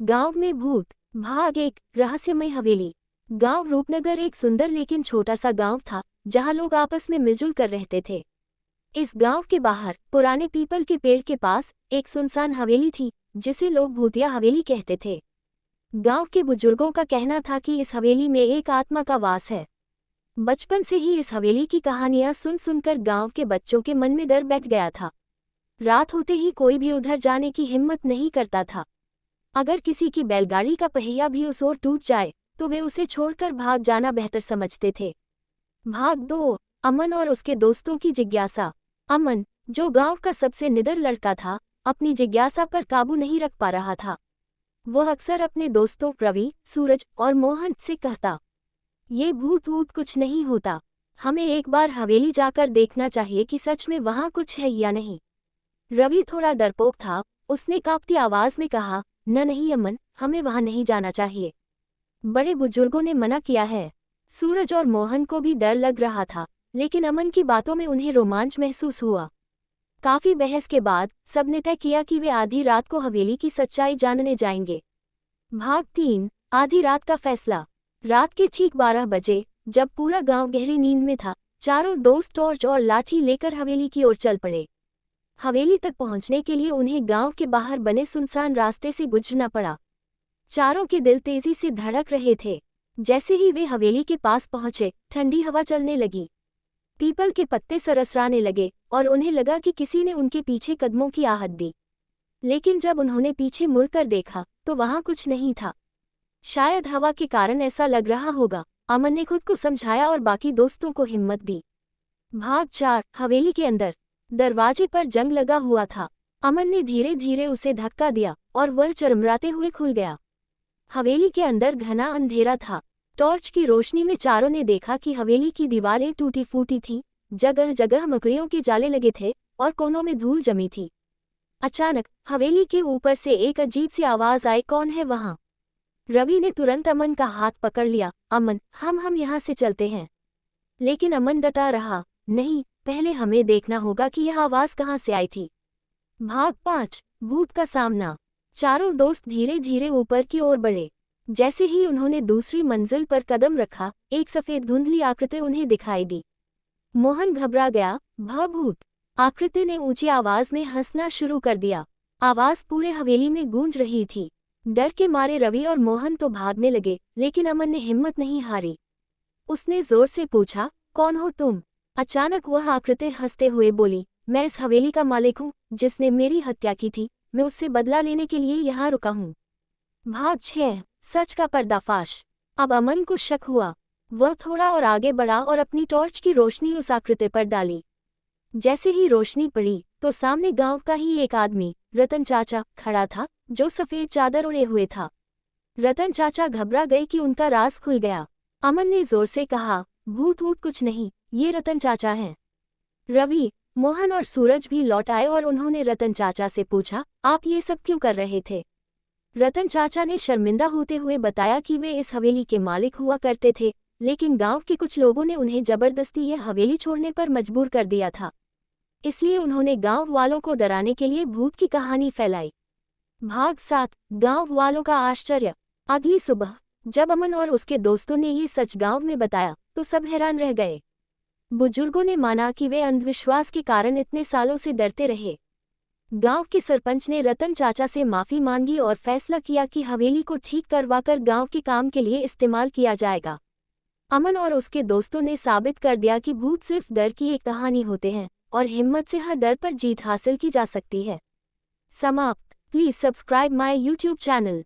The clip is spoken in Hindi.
गांव में भूत। भाग एक। रहस्यमय हवेली। गांव रूपनगर एक सुंदर लेकिन छोटा सा गांव था जहां लोग आपस में मिलजुल कर रहते थे। इस गांव के बाहर पुराने पीपल के पेड़ के पास एक सुनसान हवेली थी जिसे लोग भूतिया हवेली कहते थे। गांव के बुजुर्गों का कहना था कि इस हवेली में एक आत्मा का वास है। बचपन से ही इस हवेली की कहानियां सुन सुनकर गांव के बच्चों के मन में डर बैठ गया था। रात होते ही कोई भी उधर जाने की हिम्मत नहीं करता था। अगर किसी की बैलगाड़ी का पहिया भी उस ओर टूट जाए तो वे उसे छोड़कर भाग जाना बेहतर समझते थे। भाग 2। अमन और उसके दोस्तों की जिज्ञासा। अमन, जो गांव का सबसे निडर लड़का था, अपनी जिज्ञासा पर काबू नहीं रख पा रहा था। वह अक्सर अपने दोस्तों रवि, सूरज और मोहन से कहता, ये भूत वूत कुछ नहीं होता, हमें एक बार हवेली जाकर देखना चाहिए कि सच में वहां कुछ है या नहीं। रवि थोड़ा डरपोक था, उसने कांपती आवाज में कहा, नहीं अमन, हमें वहां नहीं जाना चाहिए। बड़े बुजुर्गों ने मना किया है। सूरज और मोहन को भी डर लग रहा था, लेकिन अमन की बातों में उन्हें रोमांच महसूस हुआ। काफी बहस के बाद सबने तय किया कि वे आधी रात को हवेली की सच्चाई जानने जाएंगे। भाग 3। आधी रात का फैसला। रात के ठीक 12 बजे, जब पूरा गांव गहरी नींद में था, चारों दोस्त टॉर्च और लाठी लेकर हवेली की ओर चल पड़े। हवेली तक पहुंचने के लिए उन्हें गांव के बाहर बने सुनसान रास्ते से गुजरना पड़ा। चारों के दिल तेजी से धड़क रहे थे। जैसे ही वे हवेली के पास पहुंचे, ठंडी हवा चलने लगी। पीपल के पत्ते सरसराने लगे और उन्हें लगा कि किसी ने उनके पीछे कदमों की आहट दी। लेकिन जब उन्होंने पीछे मुड़कर देखा तो वहां कुछ नहीं था। शायद हवा के कारण ऐसा लग रहा होगा। अमन ने खुद को समझाया और बाकी दोस्तों को हिम्मत दी। भाग 4। हवेली के अंदर। दरवाजे पर जंग लगा हुआ था। अमन ने धीरे धीरे उसे धक्का दिया और वह चरमराते हुए खुल गया। हवेली के अंदर घना अंधेरा था। टॉर्च की रोशनी में चारों ने देखा कि हवेली की दीवारें टूटी फूटी थीं, जगह जगह मकड़ियों के जाले लगे थे और कोनों में धूल जमी थी। अचानक हवेली के ऊपर से एक अजीब सी आवाज आई, कौन है वहां? रवि ने तुरंत अमन का हाथ पकड़ लिया। अमन, हम यहाँ से चलते हैं। लेकिन अमन डटा रहा, नहीं, पहले हमें देखना होगा कि यह आवाज कहाँ से आई थी। भाग 5। भूत का सामना। चारों दोस्त धीरे धीरे ऊपर की ओर बढ़े। जैसे ही उन्होंने दूसरी मंजिल पर कदम रखा, एक सफेद धुंधली आकृति उन्हें दिखाई दी। मोहन घबरा गया। भूत! आकृति ने ऊंची आवाज में हंसना शुरू कर दिया। आवाज पूरे हवेली में गूंज रही थी। डर के मारे रवि और मोहन तो भागने लगे, लेकिन अमन ने हिम्मत नहीं हारी। उसने जोर से पूछा, कौन हो तुम? अचानक वह आकृति हंसते हुए बोली, मैं इस हवेली का मालिक हूँ, जिसने मेरी हत्या की थी। मैं उससे बदला लेने के लिए यहाँ रुका हूँ। भाग 6। सच का पर्दाफाश। अब अमन को शक हुआ। वह थोड़ा और आगे बढ़ा और अपनी टॉर्च की रोशनी उस आकृति पर डाली। जैसे ही रोशनी पड़ी तो सामने गांव का ही एक आदमी, रतन चाचा, खड़ा था, जो सफेद चादर ओढ़े हुए था। रतन चाचा घबरा गए कि उनका राज खुल गया। अमन ने जोर से कहा, भूत वूत कुछ नहीं, ये रतन चाचा हैं। रवि, मोहन और सूरज भी लौट आए और उन्होंने रतन चाचा से पूछा, आप ये सब क्यों कर रहे थे? रतन चाचा ने शर्मिंदा होते हुए बताया कि वे इस हवेली के मालिक हुआ करते थे, लेकिन गांव के कुछ लोगों ने उन्हें जबरदस्ती यह हवेली छोड़ने पर मजबूर कर दिया था। इसलिए उन्होंने गांव वालों को डराने के लिए भूत की कहानी फैलाई। भाग 7। गांव वालों का आश्चर्य। अगली सुबह जब अमन और उसके दोस्तों ने ये सच गांव में बताया तो सब हैरान रह गए। बुजुर्गों ने माना कि वे अंधविश्वास के कारण इतने सालों से डरते रहे। गांव के सरपंच ने रतन चाचा से माफी मांगी और फैसला किया कि हवेली को ठीक करवाकर गांव के काम के लिए इस्तेमाल किया जाएगा। अमन और उसके दोस्तों ने साबित कर दिया कि भूत सिर्फ डर की एक कहानी होते हैं और हिम्मत से हर डर पर जीत हासिल की जा सकती है। समाप्त। Please subscribe my YouTube channel.